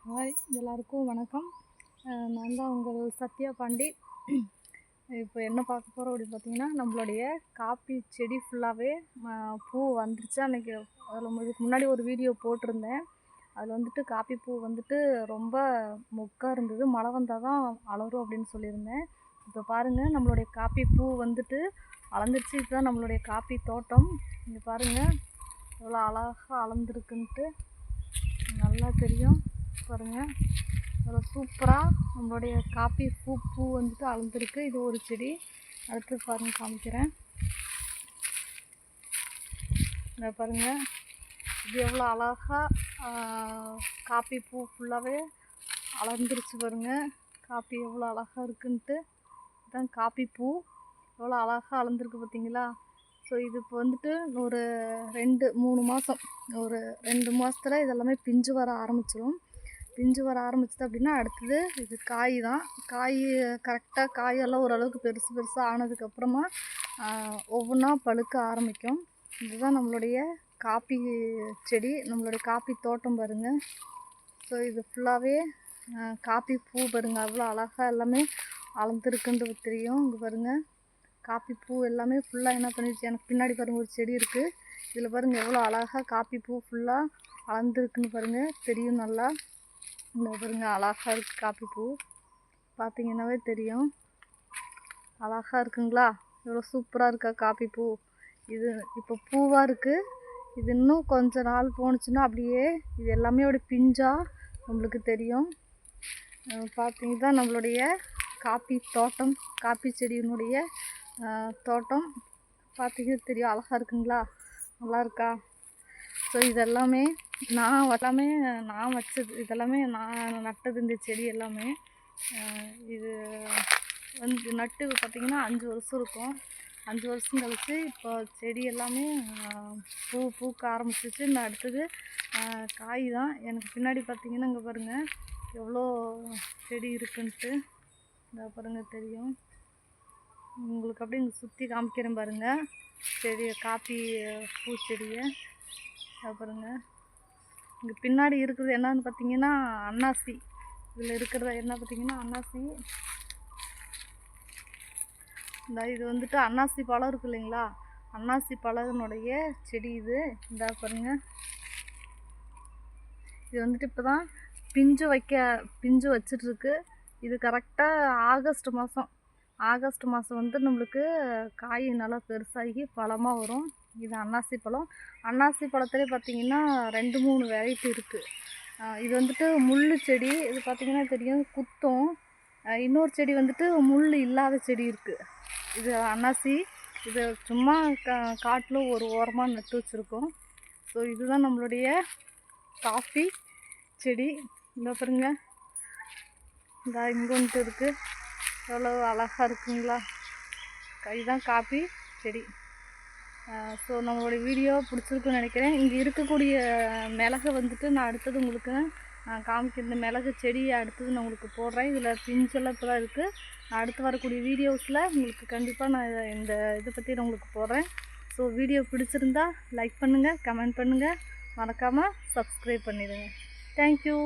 Hi எல்லாருக்கும் வணக்கம். நான் தான் உங்கள் சத்யா பாண்டி. இப்போ என்ன பார்க்க போகிறோம் அப்படின்னு பார்த்தீங்கன்னா, நம்மளுடைய காப்பி செடி ஃபுல்லாகவே பூ வந்துருச்சு. அன்றைக்கி அதில் இதுக்கு முன்னாடி ஒரு வீடியோ போட்டிருந்தேன். அதில் வந்துட்டு காப்பி பூ வந்துட்டு ரொம்ப மொக்காக இருந்தது. மழை வந்தால் தான் அலரும் அப்படின்னு சொல்லியிருந்தேன். இப்போ பாருங்கள், நம்மளுடைய காப்பி பூ வந்துட்டு அளந்துருச்சு. இதுதான் நம்மளுடைய காப்பி தோட்டம். இங்கே பாருங்கள் எவ்வளோ அழகாக அளந்துருக்குன்ட்டு நல்லா தெரியும். பாருங்கள் எவ்வளோ சூப்பராக நம்மளுடைய காப்பி பூ வந்துட்டு அளந்துருக்கு. இது ஒரு செடி. அடுத்து பாருங்கள் காமிக்கிறேன். இதை பாருங்கள், இது எவ்வளோ அழகாக காப்பி பூ ஃபுல்லாகவே அளந்துருச்சு. பாருங்கள் காப்பி எவ்வளோ அழகாக இருக்குன்ட்டு. இதுதான் காப்பி பூ எவ்வளோ அழகாக அளந்துருக்கு பார்த்தீங்களா. ஸோ இது இப்போ வந்துட்டு ஒரு 2-3 மாதம், ஒரு 2 மாதத்தில் இதெல்லாமே பிஞ்சு வர ஆரம்பிச்சிடும். பிஞ்சு வர ஆரம்பிச்சது அப்படின்னா அடுத்தது இது காய் தான். காய் கரெக்டாக காயெல்லாம் ஓரளவுக்கு பெருசாக ஆனதுக்கப்புறமா ஒவ்வொன்றா பழுக்க ஆரம்பிக்கும். இதுதான் நம்மளுடைய காப்பி செடி, நம்மளுடைய காப்பி தோட்டம் பாருங்கள். ஸோ இது ஃபுல்லாகவே காப்பி பூ பாருங்கள் அவ்வளோ அழகாக எல்லாமே அளந்துருக்குன்றது தெரியும். இங்கே பாருங்கள் காப்பி பூ எல்லாமே ஃபுல்லாக என்ன பண்ணிடுச்சு. எனக்கு பின்னாடி பாருங்கள் ஒரு செடி இருக்குது. இதில் பாருங்கள் எவ்வளோ அழகாக காப்பி பூ ஃபுல்லாக அளந்துருக்குன்னு பாருங்கள் தெரியும். நல்லா இந்த பாருங்கள் அழகாக இருக்குது காப்பி பூ, பார்த்தீங்கன்னாவே தெரியும். அழகாக இருக்குங்களா, எவ்வளோ சூப்பராக இருக்கா காப்பி பூ. இது இப்போ பூவாக இருக்குது. இது இன்னும் கொஞ்சம் நாள் போணுச்சுன்னா அப்படியே இது எல்லாமே அப்படி பிஞ்சாக நம்மளுக்கு தெரியும். பார்த்தீங்க தான் நம்மளுடைய காப்பி தோட்டம், காப்பி செடியினுடைய தோட்டம் பார்த்தீங்க தெரியும். அழகாக இருக்குங்களா, நல்லா இருக்கா. ஸோ இதெல்லாமே நான் வச்சது, இதெல்லாமே நான் நட்டது. இந்த செடி எல்லாமே இது வந்து நட்டு பார்த்திங்கன்னா 5 வருஷம் இருக்கும். 5 வருஷம் கழிச்சு இப்போ செடி எல்லாமே பூக்க ஆரம்பிச்சிச்சு. இந்த அடுத்தது காய் தான். எனக்கு பின்னாடி பார்த்திங்கன்னா இங்கே பாருங்கள் எவ்வளோ செடி இருக்குன்ட்டு. இந்த பாருங்கள் தெரியும் உங்களுக்கு. அப்படியே இங்கே சுற்றி காமிக்கிறேன் பாருங்கள் செடியை, காப்பி பூச்செடியை பாருங்கள். இங்கே பின்னாடி இருக்கிறது என்னன்னு பார்த்தீங்கன்னா அன்னாசி. இதில் இருக்கிறத என்ன பார்த்தீங்கன்னா அன்னாசி. இந்த இது வந்துட்டு அன்னாசி பழம் இருக்குது இல்லைங்களா, அன்னாசி பழத்தினுடைய செடி இது. இந்த பாருங்கள், இது வந்துட்டு இப்போ தான் பிஞ்சு வச்சிட்ருக்கு. இது கரெக்டாக ஆகஸ்ட் மாதம் வந்து நம்மளுக்கு காய் நல்லா பெருசாகி பழமாக வரும். இது அன்னாசி பழம். அன்னாசி பழத்துலேயே பார்த்திங்கன்னா 2-3 வெரைட்டி இருக்குது. இது வந்துட்டு முள் செடி. இது பார்த்திங்கன்னா தெரியும், குத்தும். இன்னொரு செடி வந்துட்டு முள் இல்லாத செடி இருக்குது. இது அன்னாசி. இது சும்மா காட்டில் ஒரு ஓரமாக நட்டு வச்சுருக்கோம். ஸோ இதுதான் நம்மளுடைய காஃபி செடி. இந்த பாருங்க, இந்த இங்கே வந்துட்டு இருக்குது. எவ்வளோ அழகாக இருக்குங்களா. இதுதான் காப்பி செடி. ஸோ நம்மளுடைய வீடியோ பிடிச்சிருக்குன்னு நினைக்கிறேன். இங்கே இருக்கக்கூடிய மிளகு வந்துட்டு நான் அடுத்தது உங்களுக்கு காமிக்க, இந்த மிளகு செடியை அடுத்தது நான் உங்களுக்கு போடுறேன். இதில் பிஞ்செல்லாம் இப்போ தான் இருக்குது. நான் அடுத்து வரக்கூடிய வீடியோஸில் உங்களுக்கு கண்டிப்பாக நான் இந்த இதை பற்றி நான் உங்களுக்கு போடுறேன். ஸோ வீடியோ பிடிச்சிருந்தா லைக் பண்ணுங்கள், கமெண்ட் பண்ணுங்கள், மறக்காமல் சப்ஸ்கிரைப் பண்ணிடுங்க. தேங்க்யூ.